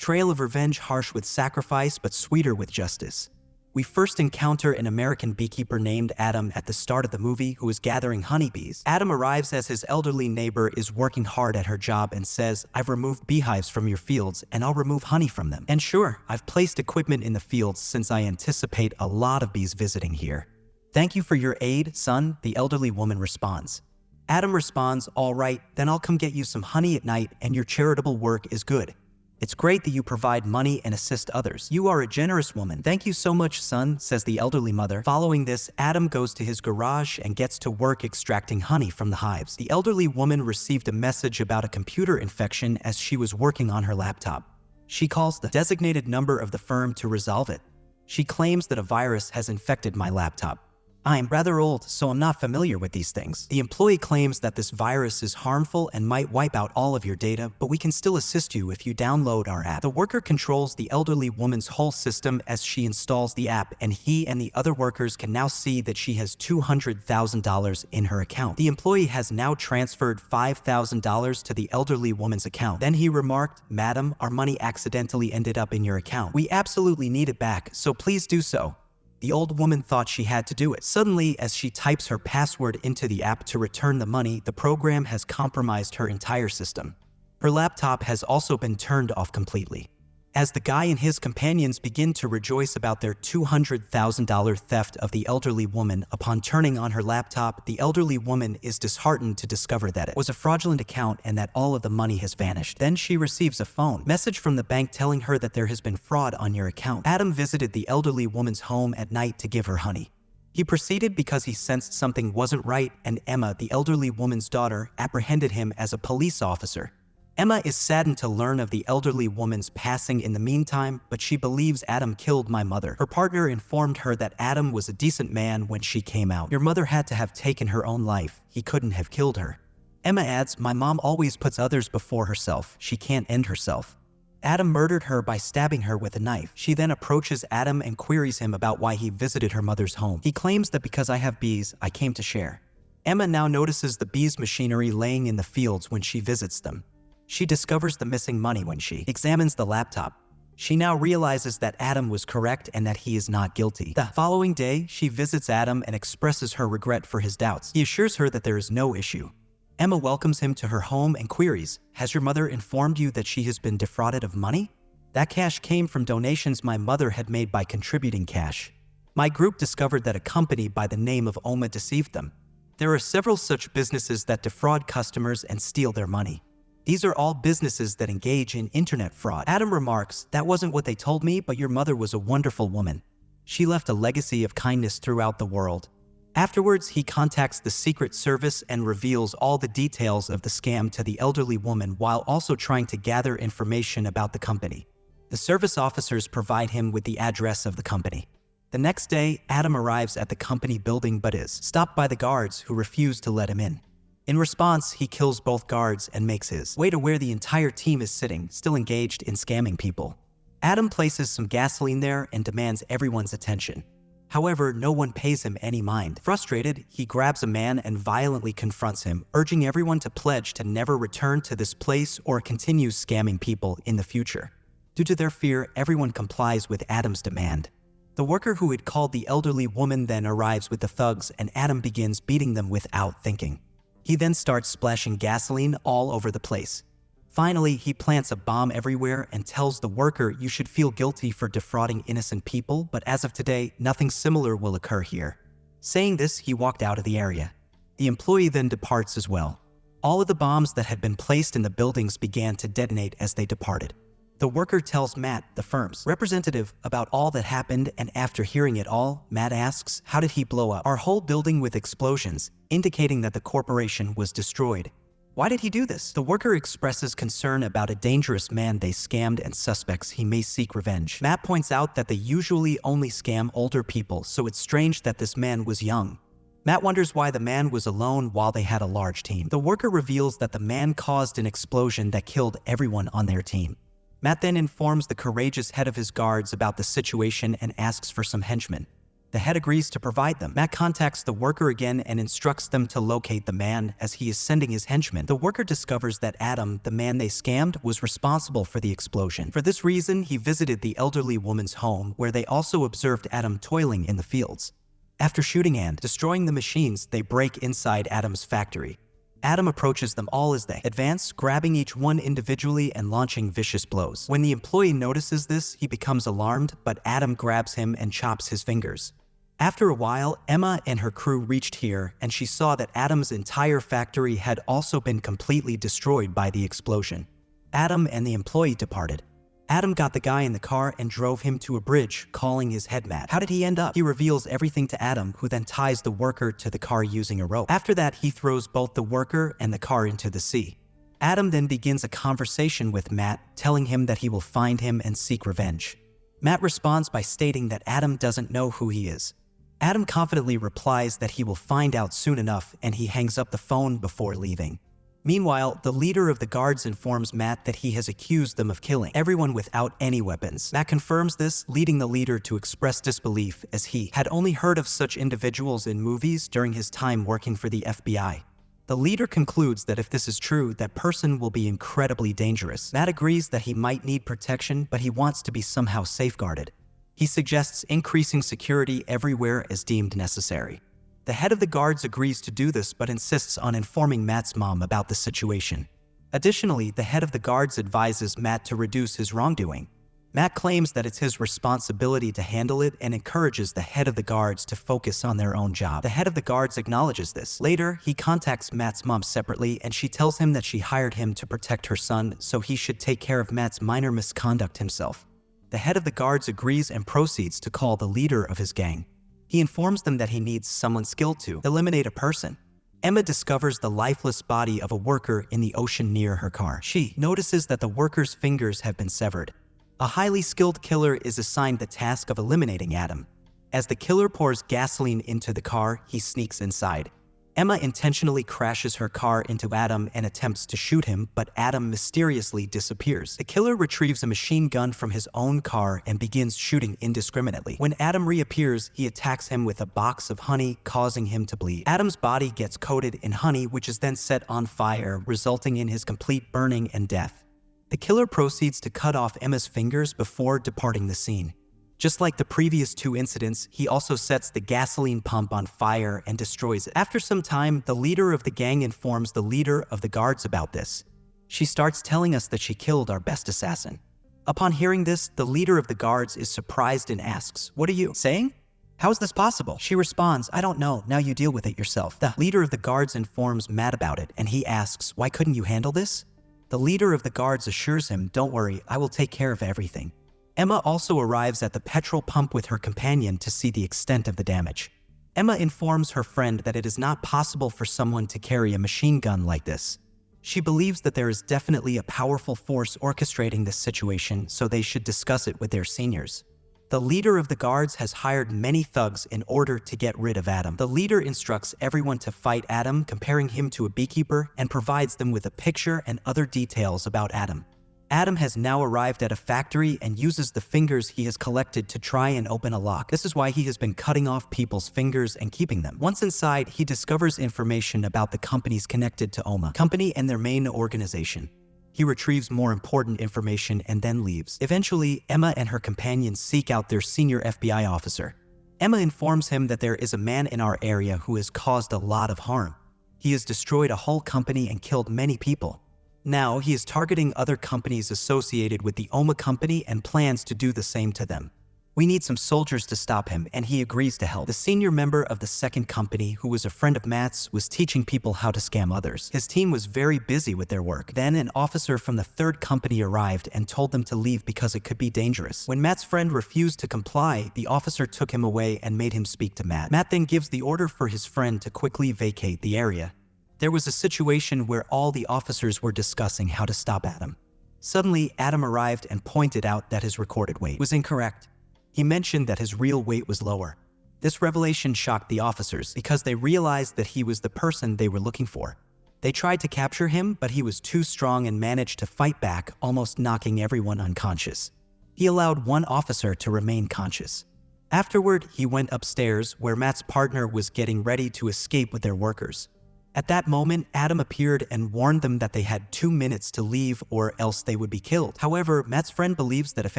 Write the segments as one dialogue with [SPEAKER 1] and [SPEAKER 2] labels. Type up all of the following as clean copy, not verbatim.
[SPEAKER 1] Trail of revenge, harsh with sacrifice but sweeter with justice. We first encounter an American beekeeper named Adam at the start of the movie who is gathering honeybees. Adam arrives as his elderly neighbor is working hard at her job and says, "I've removed beehives from your fields and I'll remove honey from them. And sure, I've placed equipment in the fields since I anticipate a lot of bees visiting here. Thank you for your aid, son," the elderly woman responds. Adam responds, "All right, then I'll come get you some honey at night, and your charitable work is good. It's great that you provide money and assist others. You are a generous woman." "Thank you so much, son," says the elderly mother. Following this, Adam goes to his garage and gets to work extracting honey from the hives. The elderly woman received a message about a computer infection as she was working on her laptop. She calls the designated number of the firm to resolve it. She claims that a virus has infected my laptop. "I'm rather old, so I'm not familiar with these things." The employee claims that this virus is harmful and might wipe out all of your data, but we can still assist you if you download our app. The worker controls the elderly woman's whole system as she installs the app, and he and the other workers can now see that she has $200,000 in her account. The employee has now transferred $5,000 to the elderly woman's account. Then he remarked, "Madam, our money accidentally ended up in your account. We absolutely need it back, so please do so." The old woman thought she had to do it. Suddenly, as she types her password into the app to return the money, the program has compromised her entire system. Her laptop has also been turned off completely. As the guy and his companions begin to rejoice about their $200,000 theft of the elderly woman, upon turning on her laptop, the elderly woman is disheartened to discover that it was a fraudulent account and that all of the money has vanished. Then she receives a phone message from the bank telling her that there has been fraud on your account. Adam visited the elderly woman's home at night to give her honey. He proceeded because he sensed something wasn't right, and Emma, the elderly woman's daughter, apprehended him as a police officer. Emma is saddened to learn of the elderly woman's passing in the meantime, but she believes Adam killed my mother. Her partner informed her that Adam was a decent man when she came out. "Your mother had to have taken her own life. He couldn't have killed her." Emma adds, "My mom always puts others before herself. She can't end herself." Adam murdered her by stabbing her with a knife. She then approaches Adam and queries him about why he visited her mother's home. He claims that because I have bees, I came to share. Emma now notices the bees' machinery laying in the fields when she visits them. She discovers the missing money when she examines the laptop. She now realizes that Adam was correct and that he is not guilty. The following day, she visits Adam and expresses her regret for his doubts. He assures her that there is no issue. Emma welcomes him to her home and queries, "Has your mother informed you that she has been defrauded of money?" "That cash came from donations my mother had made by contributing cash. My group discovered that a company by the name of Oma deceived them. There are several such businesses that defraud customers and steal their money. These are all businesses that engage in internet fraud." Adam remarks, "That wasn't what they told me, but your mother was a wonderful woman. She left a legacy of kindness throughout the world." Afterwards, he contacts the Secret Service and reveals all the details of the scam to the elderly woman while also trying to gather information about the company. The service officers provide him with the address of the company. The next day, Adam arrives at the company building but is stopped by the guards who refuse to let him in. In response, he kills both guards and makes his way to where the entire team is sitting, still engaged in scamming people. Adam places some gasoline there and demands everyone's attention. However, no one pays him any mind. Frustrated, he grabs a man and violently confronts him, urging everyone to pledge to never return to this place or continue scamming people in the future. Due to their fear, everyone complies with Adam's demand. The worker who had called the elderly woman then arrives with the thugs, and Adam begins beating them without thinking. He then starts splashing gasoline all over the place. Finally, he plants a bomb everywhere and tells the worker, "You should feel guilty for defrauding innocent people, but as of today, nothing similar will occur here." Saying this, he walked out of the area. The employee then departs as well. All of the bombs that had been placed in the buildings began to detonate as they departed. The worker tells Matt, the firm's representative, about all that happened, and after hearing it all, Matt asks, "How did he blow up our whole building with explosions?" indicating that the corporation was destroyed. Why did he do this? The worker expresses concern about a dangerous man they scammed and suspects he may seek revenge. Matt points out that they usually only scam older people, so it's strange that this man was young. Matt wonders why the man was alone while they had a large team. The worker reveals that the man caused an explosion that killed everyone on their team. Matt then informs the courageous head of his guards about the situation and asks for some henchmen. The head agrees to provide them. Matt contacts the worker again and instructs them to locate the man as he is sending his henchmen. The worker discovers that Adam, the man they scammed, was responsible for the explosion. For this reason, he visited the elderly woman's home, where they also observed Adam toiling in the fields. After shooting and destroying the machines, they break inside Adam's factory. Adam approaches them all as they advance, grabbing each one individually and launching vicious blows. When the employee notices this, he becomes alarmed, but Adam grabs him and chops his fingers. After a while, Emma and her crew reached here, and she saw that Adam's entire factory had also been completely destroyed by the explosion. Adam and the employee departed. Adam got the guy in the car and drove him to a bridge, calling his head Matt. How did he end up? He reveals everything to Adam, who then ties the worker to the car using a rope. After that, he throws both the worker and the car into the sea. Adam then begins a conversation with Matt, telling him that he will find him and seek revenge. Matt responds by stating that Adam doesn't know who he is. Adam confidently replies that he will find out soon enough, and he hangs up the phone before leaving. Meanwhile, the leader of the guards informs Matt that he has accused them of killing everyone without any weapons. Matt confirms this, leading the leader to express disbelief, as he had only heard of such individuals in movies during his time working for the FBI. The leader concludes that if this is true, that person will be incredibly dangerous. Matt agrees that he might need protection, but he wants to be somehow safeguarded. He suggests increasing security everywhere as deemed necessary. The head of the guards agrees to do this, but insists on informing Matt's mom about the situation. Additionally, the head of the guards advises Matt to reduce his wrongdoing. Matt claims that it's his responsibility to handle it and encourages the head of the guards to focus on their own job. The head of the guards acknowledges this. Later, he contacts Matt's mom separately, and she tells him that she hired him to protect her son, so he should take care of Matt's minor misconduct himself. The head of the guards agrees and proceeds to call the leader of his gang. He informs them that he needs someone skilled to eliminate a person. Emma discovers the lifeless body of a worker in the ocean near her car. She notices that the worker's fingers have been severed. A highly skilled killer is assigned the task of eliminating Adam. As the killer pours gasoline into the car, he sneaks inside. Emma intentionally crashes her car into Adam and attempts to shoot him, but Adam mysteriously disappears. The killer retrieves a machine gun from his own car and begins shooting indiscriminately. When Adam reappears, he attacks him with a box of honey, causing him to bleed. Adam's body gets coated in honey, which is then set on fire, resulting in his complete burning and death. The killer proceeds to cut off Emma's fingers before departing the scene. Just like the previous two incidents, he also sets the gasoline pump on fire and destroys it. After some time, the leader of the gang informs the leader of the guards about this. She starts telling us that she killed our best assassin. Upon hearing this, the leader of the guards is surprised and asks, "What are you saying? How is this possible?" She responds, "I don't know, now you deal with it yourself." The leader of the guards informs Matt about it, and he asks, "Why couldn't you handle this?" The leader of the guards assures him, "Don't worry, I will take care of everything." Emma also arrives at the petrol pump with her companion to see the extent of the damage. Emma informs her friend that it is not possible for someone to carry a machine gun like this. She believes that there is definitely a powerful force orchestrating this situation, so they should discuss it with their seniors. The leader of the guards has hired many thugs in order to get rid of Adam. The leader instructs everyone to fight Adam, comparing him to a beekeeper, and provides them with a picture and other details about Adam. Adam has now arrived at a factory and uses the fingers he has collected to try and open a lock. This is why he has been cutting off people's fingers and keeping them. Once inside, he discovers information about the companies connected to OMA company and their main organization. He retrieves more important information and then leaves. Eventually, Emma and her companions seek out their senior FBI officer. Emma informs him that there is a man in our area who has caused a lot of harm. He has destroyed a whole company and killed many people. Now, he is targeting other companies associated with the OMA company and plans to do the same to them. We need some soldiers to stop him, and he agrees to help. The senior member of the second company, who was a friend of Matt's, was teaching people how to scam others. His team was very busy with their work. Then an officer from the third company arrived and told them to leave because it could be dangerous. When Matt's friend refused to comply, the officer took him away and made him speak to Matt. Matt then gives the order for his friend to quickly vacate the area. There was a situation where all the officers were discussing how to stop Adam. Suddenly, Adam arrived and pointed out that his recorded weight was incorrect. He mentioned that his real weight was lower. This revelation shocked the officers because they realized that he was the person they were looking for. They tried to capture him, but he was too strong and managed to fight back, almost knocking everyone unconscious. He allowed one officer to remain conscious. Afterward, he went upstairs where Matt's partner was getting ready to escape with their workers. At that moment, Adam appeared and warned them that they had 2 minutes to leave or else they would be killed. However, Matt's friend believes that if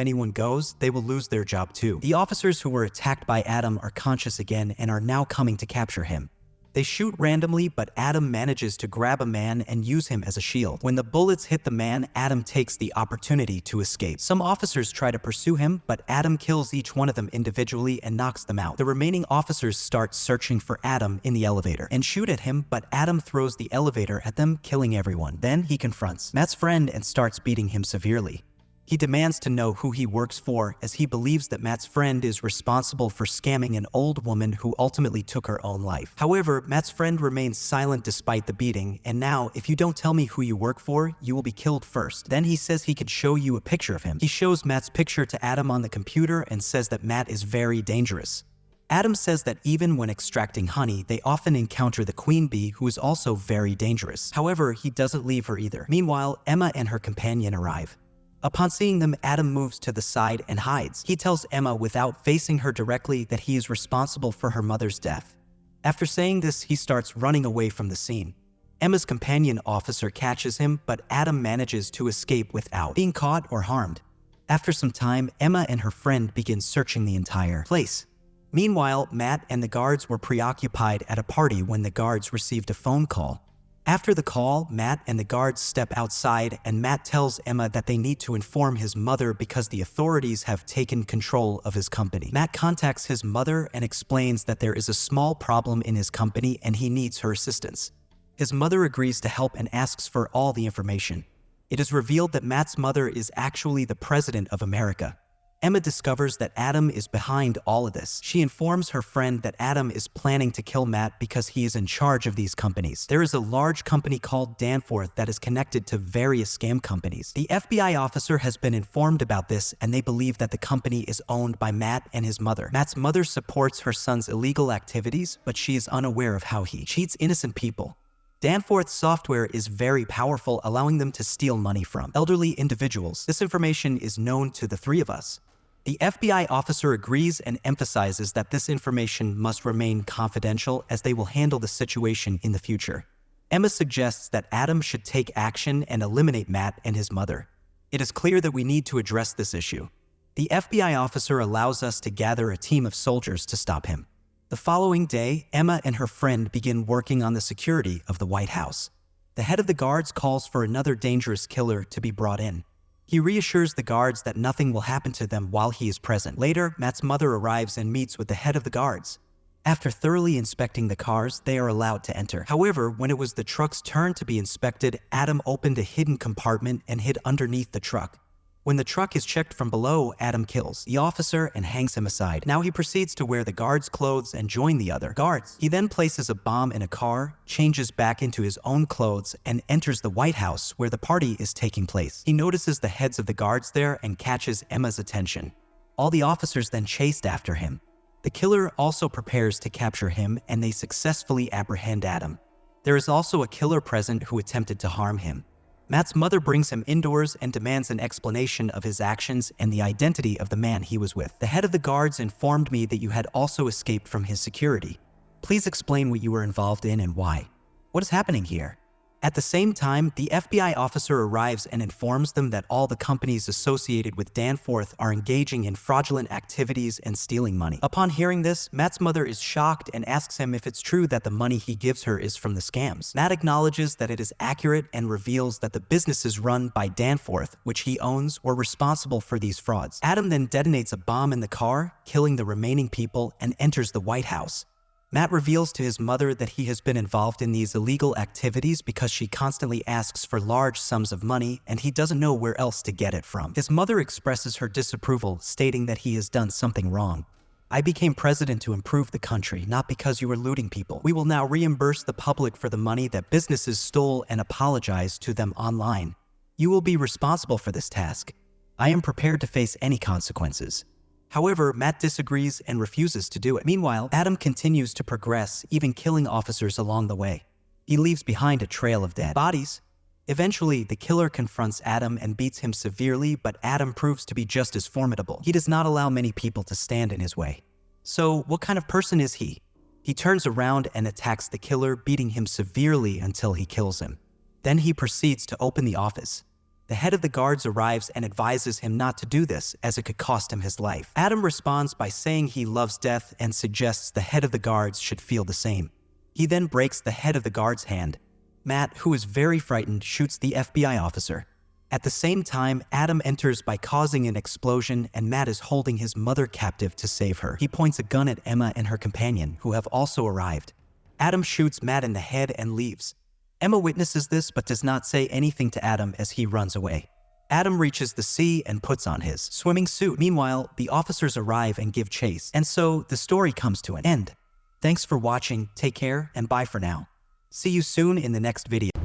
[SPEAKER 1] anyone goes, they will lose their job too. The officers who were attacked by Adam are conscious again and are now coming to capture him. They shoot randomly, but Adam manages to grab a man and use him as a shield. When the bullets hit the man, Adam takes the opportunity to escape. Some officers try to pursue him, but Adam kills each one of them individually and knocks them out. The remaining officers start searching for Adam in the elevator and shoot at him, but Adam throws the elevator at them, killing everyone. Then he confronts Matt's friend and starts beating him severely. He demands to know who he works for, as he believes that Matt's friend is responsible for scamming an old woman who ultimately took her own life. However, Matt's friend remains silent despite the beating, and now, if you don't tell me who you work for, you will be killed first. Then he says he could show you a picture of him. He shows Matt's picture to Adam on the computer and says that Matt is very dangerous. Adam says that even when extracting honey, they often encounter the queen bee, who is also very dangerous. However, he doesn't leave her either. Meanwhile, Emma and her companion arrive. Upon seeing them, Adam moves to the side and hides. He tells Emma without facing her directly that he is responsible for her mother's death. After saying this, he starts running away from the scene. Emma's companion officer catches him, but Adam manages to escape without being caught or harmed. After some time, Emma and her friend begin searching the entire place. Meanwhile, Matt and the guards were preoccupied at a party when the guards received a phone call. After the call, Matt and the guards step outside, and Matt tells Emma that they need to inform his mother because the authorities have taken control of his company. Matt contacts his mother and explains that there is a small problem in his company and he needs her assistance. His mother agrees to help and asks for all the information. It is revealed that Matt's mother is actually the president of America. Emma discovers that Adam is behind all of this. She informs her friend that Adam is planning to kill Matt because he is in charge of these companies. There is a large company called Danforth that is connected to various scam companies. The FBI officer has been informed about this, and they believe that the company is owned by Matt and his mother. Matt's mother supports her son's illegal activities, but she is unaware of how he cheats innocent people. Danforth's software is very powerful, allowing them to steal money from elderly individuals. This information is known to the three of us. The FBI officer agrees and emphasizes that this information must remain confidential, as they will handle the situation in the future. Emma suggests that Adam should take action and eliminate Matt and his mother. It is clear that we need to address this issue. The FBI officer allows us to gather a team of soldiers to stop him. The following day, Emma and her friend begin working on the security of the White House. The head of the guards calls for another dangerous killer to be brought in. He reassures the guards that nothing will happen to them while he is present. Later, Matt's mother arrives and meets with the head of the guards. After thoroughly inspecting the cars, they are allowed to enter. However, when it was the truck's turn to be inspected, Adam opened a hidden compartment and hid underneath the truck. When the truck is checked from below, Adam kills the officer and hangs him aside. Now he proceeds to wear the guard's clothes and join the other guards. He then places a bomb in a car, changes back into his own clothes, and enters the White House where the party is taking place. He notices the heads of the guards there and catches Emma's attention. All the officers then chased after him. The killer also prepares to capture him, and they successfully apprehend Adam. There is also a killer present who attempted to harm him. Matt's mother brings him indoors and demands an explanation of his actions and the identity of the man he was with. The head of the guards informed me that you had also escaped from his security. Please explain what you were involved in and why. What is happening here? At the same time, the FBI officer arrives and informs them that all the companies associated with Danforth are engaging in fraudulent activities and stealing money. Upon hearing this, Matt's mother is shocked and asks him if it's true that the money he gives her is from the scams. Matt acknowledges that it is accurate and reveals that the businesses run by Danforth, which he owns, were responsible for these frauds. Adam then detonates a bomb in the car, killing the remaining people, and enters the White House. Matt reveals to his mother that he has been involved in these illegal activities because she constantly asks for large sums of money and he doesn't know where else to get it from. His mother expresses her disapproval, stating that he has done something wrong. I became president to improve the country, not because you were looting people. We will now reimburse the public for the money that businesses stole and apologize to them online. You will be responsible for this task. I am prepared to face any consequences. However, Matt disagrees and refuses to do it. Meanwhile, Adam continues to progress, even killing officers along the way. He leaves behind a trail of dead bodies. Eventually, the killer confronts Adam and beats him severely, but Adam proves to be just as formidable. He does not allow many people to stand in his way. So, what kind of person is he? He turns around and attacks the killer, beating him severely until he kills him. Then he proceeds to open the office. The head of the guards arrives and advises him not to do this, as it could cost him his life. Adam responds by saying he loves death and suggests the head of the guards should feel the same. He then breaks the head of the guard's hand. Matt, who is very frightened, shoots the FBI officer. At the same time, Adam enters by causing an explosion, and Matt is holding his mother captive to save her. He points a gun at Emma and her companion, who have also arrived. Adam shoots Matt in the head and leaves. Emma witnesses this but does not say anything to Adam as he runs away. Adam reaches the sea and puts on his swimming suit. Meanwhile, the officers arrive and give chase, and so the story comes to an end. Thanks for watching, take care, and bye for now. See you soon in the next video.